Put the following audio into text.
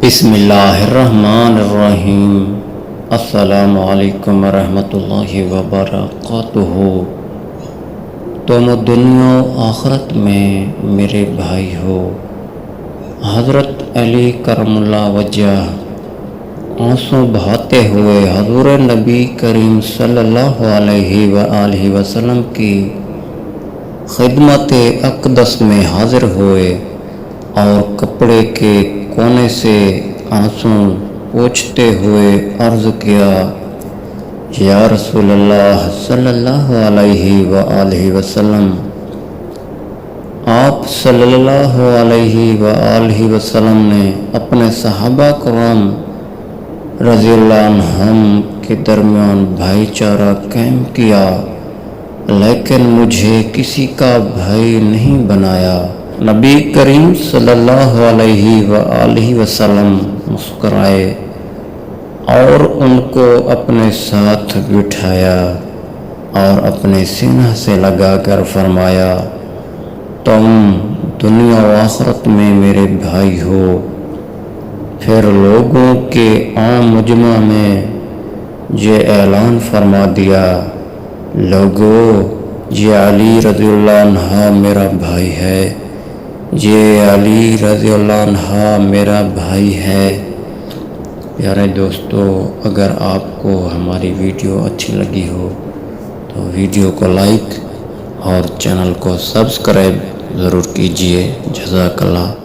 بسم اللہ الرحمن الرحیم۔ السلام علیکم ورحمۃ اللہ وبرکاتہ۔ تم دنیا و آخرت میں میرے بھائی ہو۔ حضرت علی کرم اللہ وجہ آنسو بہاتے ہوئے حضور نبی کریم صلی اللہ علیہ وآلہ وسلم کی خدمت اقدس میں حاضر ہوئے اور کپڑے کے کونے سے آنسو پوچھتے ہوئے عرض کیا، یا رسول اللہ صلی اللہ علیہ وآلہ وسلم، آپ صلی اللہ علیہ وآلہ وسلم نے اپنے صحابہ کرام رضی اللہ عنہم کے درمیان بھائی چارہ قائم کیا، لیکن مجھے کسی کا بھائی نہیں بنایا۔ نبی کریم صلی اللہ علیہ وآلہ وسلم مسکرائے اور ان کو اپنے ساتھ بٹھایا اور اپنے سینہ سے لگا کر فرمایا، تم دنیا و آخرت میں میرے بھائی ہو۔ پھر لوگوں کے عام مجمع میں یہ اعلان فرما دیا، لوگو، یہ علی رضی اللہ عنہ میرا بھائی ہے، یہ علی رضی اللہ عنہ میرا بھائی ہے۔ پیارے دوستو، اگر آپ کو ہماری ویڈیو اچھی لگی ہو تو ویڈیو کو لائک اور چینل کو سبسکرائب ضرور کیجیے۔ جزاک اللہ۔